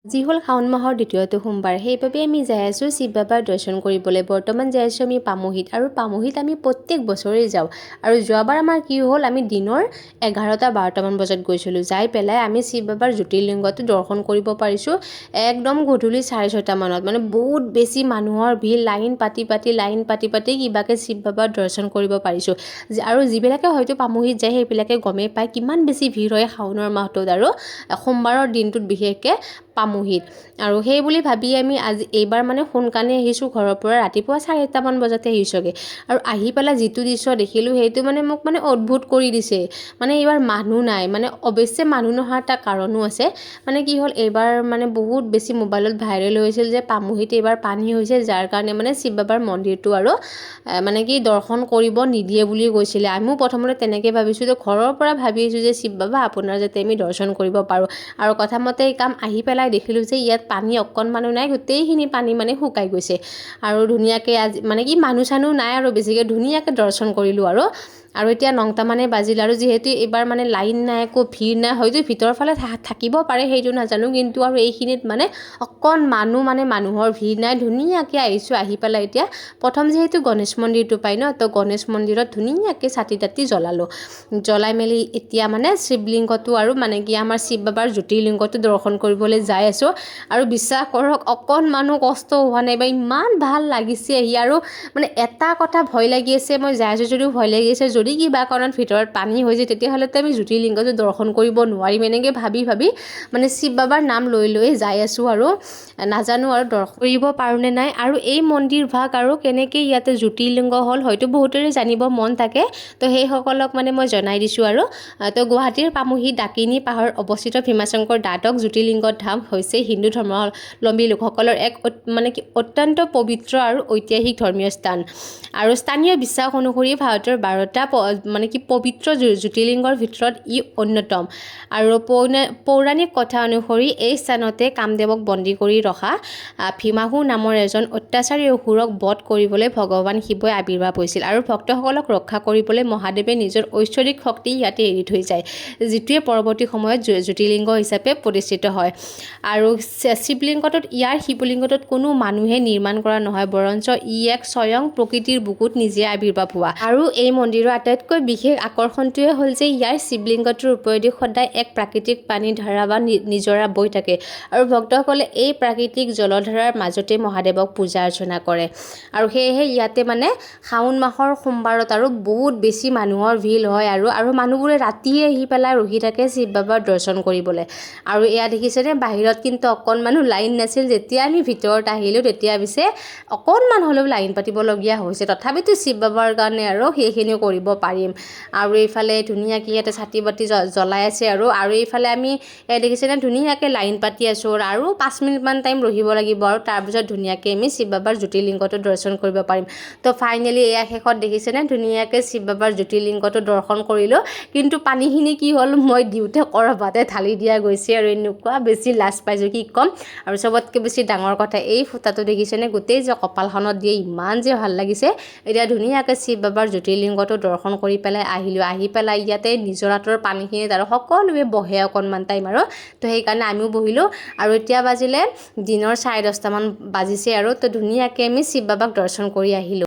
যি হ'ল শাওণ মাহৰ দ্বিতীয়টো সোমবাৰ, সেইবাবে আমি যাই আছোঁ শিৱ বাবাৰ দৰ্শন কৰিবলৈ। বৰ্তমান যাই আছোঁ আমি পামহিত, আৰু পামহিত আমি প্ৰত্যেক বছৰেই যাওঁ। আৰু যোৱাবাৰ আমাৰ কি হ'ল, আমি দিনৰ 11-12টামান বজাত গৈছিলোঁ। যাই পেলাই আমি শিৱ বাবাৰ জ্যোতিৰ্লিংগটো দৰ্শন কৰিব পাৰিছোঁ একদম গধূলি 6:30মানত। মানে বহুত বেছি মানুহৰ ভিৰ, লাইন পাতি কিবাকৈ শিৱ বাবাৰ দৰ্শন কৰিব পাৰিছোঁ। আৰু যিবিলাকে হয়তো পামহিত যায় সেইবিলাকে গমেই পায় কিমান বেছি ভিৰ হয় শাওণৰ মাহটোত, আৰু সোমবাৰৰ দিনটোত বিশেষকৈ পামহিত। আৰু সেই বুলি ভাবি আমি এইবাৰ মানে সোনকালে আহিছোঁ ঘৰৰ পৰা, ৰাতিপুৱা 4:30মান বজাতে আহিছোঁগৈ। আৰু আহি পেলাই যিটো দৃশ্য দেখিলোঁ সেইটো মানে মোক অদ্ভুত কৰি দিছে। মানে এইবাৰ মানুহ নাই, মানে অৱশ্যে মানুহ নোহোৱাৰ এটা কাৰণো আছে। মানে কি হ'ল, এইবাৰ মানে বহুত বেছি মোবাইলত ভাইৰেল হৈছিল যে পামহিত এইবাৰ পানী হৈছে, যাৰ কাৰণে মানে শিৱ বাবাৰ মন্দিৰটো আৰু মানে কি দৰ্শন কৰিব নিদিয়ে বুলি কৈছিলে। আমিও প্ৰথমতে তেনেকৈ ভাবিছোঁ, যে ঘৰৰ পৰা ভাবি আছোঁ যে শিৱ বাবা আপোনাৰ যাতে আমি দৰ্শন কৰিব পাৰোঁ। আৰু কথামতে এই কাম আহি পেলাই দেখিলোঁ যে ইয়াত পানী অকণমানো নাই, গোটেইখিনি পানী মানে শুকাই গৈছে। আৰু ধুনীয়াকৈ আজি মানে কি মানুহ চানুহ নাই, আৰু বেছিকৈ ধুনীয়াকৈ দৰ্শন কৰিলোঁ। আৰু এতিয়া 9টামানে বাজিল, আৰু যিহেতু এইবাৰ মানে লাইন নাই, একো ভিৰ নাই, হয়তো ভিতৰৰ ফালে থাকিব পাৰে সেইটো নাজানো, কিন্তু আৰু এইখিনিত মানে মানুহৰ ভিৰ নাই। ধুনীয়াকৈ আহিছোঁ, আহি পেলাই এতিয়া প্ৰথম যিহেতু গণেশ মন্দিৰটো পাই ন, তো গণেশ মন্দিৰত ধুনীয়াকৈ চাতি তাতি জ্বলাই মেলি এতিয়া মানে শিৱলিংগটো আৰু মানে কি আমাৰ শিৱ বাবাৰ জ্যোতিৰ্লিংগটো দৰ্শন কৰিবলৈ যাই আছোঁ। আৰু বিশ্বাস কৰক অকণমানো কষ্ট হোৱা নাই, বা ইমান ভাল লাগিছে আহি। আৰু মানে এটা কথা ভয় লাগি আছে, মই যাই আছোঁ যদিও ভয় লাগি আছে, যদি কিবা কাৰণত ভিতৰত পানী হৈ যায় তেতিয়াহ'লেতো আমি জ্যোতিৰ্লিংগটো দৰ্শন কৰিব নোৱাৰিম। এনেকৈ ভাবি মানে শিৱ বাবাৰ নাম লৈ যাই আছোঁ, আৰু নাজানো আৰু দৰ্শন কৰিব পাৰোঁনে নাই। আৰু এই মন্দিৰ ভাগ আৰু কেনেকৈ ইয়াতে জ্যোতিৰ্লিংগ হ'ল হয়তো বহুতৰে জানিব মন থাকে, তো সেইসকলক মানে মই জনাই দিছোঁ। আৰু তো গুৱাহাটীৰ পামহি ডাকিনী পাহাৰত অৱস্থিত ভীমাশংকৰ দ্বাদশ জ্যোতিৰ্লিংগ ধাম হৈছে হিন্দু ধৰ্মাৱলম্বী লোকসকলৰ এক মানে কি অত্যন্ত পবিত্ৰ আৰু ঐতিহাসিক ধৰ্মীয় স্থান। আৰু স্থানীয় বিশ্বাস অনুসৰি ভাৰতৰ 12টা মানে কি পবিত্ৰ জ্যোতিৰ্লিংগৰ ভিতৰত ই অন্যতম। আৰু পৌৰাণিক কথা অনুসৰি এই স্থানতে কামদেৱক বন্দী কৰি ৰখা ভীমাহু নামৰ এজন অত্যাচাৰী অসুৰক বধ কৰিবলৈ ভগৱান শিৱই আৱিৰ্ভাৱ হৈছিল। আৰু ভক্তসকলক ৰক্ষা কৰিবলৈ মহাদেৱে নিজৰ ঐশ্বৰিক শক্তি ইয়াতে এৰি থৈ যায়, যিটোৱে পৰৱৰ্তী সময়ত জ্যোতিৰ্লিংগ হিচাপে প্ৰতিষ্ঠিত হয়। আৰু শিৱলিংগটোত কোনো মানুহে নিৰ্মাণ কৰা নহয়, বৰঞ্চ ই এক স্বয়ং প্ৰকৃতিৰ বুকুত নিজে আৱিৰ্ভাৱ হোৱা। আৰু এই মন্দিৰৰ আটাইতকৈ বিশেষ আকৰ্ষণটোৱে হ'ল যে ইয়াৰ শিৱলিংগটোৰ ওপৰেদি সদায় এক প্ৰাকৃতিক পানীৰ ধাৰা বা নিজৰা বৈ থাকে, আৰু ভক্তসকলে এই প্ৰাকৃতিক জলধাৰাৰ মাজতে মহাদেৱক পূজা অৰ্চনা কৰে। আৰু সেয়েহে ইয়াতে মানে শাওণ মাহৰ সোমবাৰত আৰু বহুত বেছি মানুহৰ ভিৰ হয়, আৰু মানুহবোৰে ৰাতিয়ে আহি পেলাই ৰখি থাকে শিৱ বাবাৰ দৰ্শন কৰিবলৈ। আৰু এয়া দেখিছেনে, বাহিৰত কিন্তু অকণমানো লাইন নাছিল। যেতিয়া আমি ভিতৰত আহিলোঁ তেতিয়া পিছে অকণমান হ'লেও লাইন পাতিবলগীয়া হৈছে, তথাপিতো শিৱ বাবাৰ কাৰণে আৰু সেইখিনিও কৰিব পাৰিম। আৰু এইফালে ধুনীয়াকৈ ইয়াতে চাতি বাতি জ্বলাই আছে, আৰু এইফালে আমি দেখিছেনে ধুনীয়াকৈ লাইন পাতি আছোঁ, আৰু 5 মিনিটমান টাইম ৰখিব লাগিব, আৰু তাৰপিছত ধুনীয়াকৈ আমি শিৱ বাবাৰ জ্যোতিৰ্লিংগটো দৰ্শন কৰিব পাৰিম। তো ফাইনেলি এয়া শেষত দেখিছেনে ধুনীয়াকৈ শিৱ বাবাৰ জ্যোতিৰ্লিংগটো দৰ্শন কৰিলোঁ। কিন্তু পানীখিনি কি হ'ল, মই দিওঁতে ক'ৰবাতে ঢালি দিয়া গৈছে, আৰু এনেকুৱা বেছি লাজ পাইছোঁ কি ক'ম। আৰু চবতকৈ বেছি ডাঙৰ কথা, এই ফুটাটো দেখিছেনে, গোটেই যে কপালখনত দিয়ে ইমান যে ভাল লাগিছে। এতিয়া ধুনীয়াকৈ শিৱ বাবাৰ জ্যোতিৰ্লিংগটো দৰ্শন কৰি পেলাই আহিলোঁ। আহি পেলাই ইয়াতে নিজৰাটোৰ পানীখিনিত আৰু সকলোৱে বহে অকণমান টাইম, আৰু তো সেইকাৰণে আমিও বহিলোঁ। আৰু এতিয়া বাজিলে দিনৰ 10:30মান বাজিছে, আৰু তো ধুনীয়াকৈ আমি শিৱ বাবাক দৰ্শন কৰি আহিলোঁ।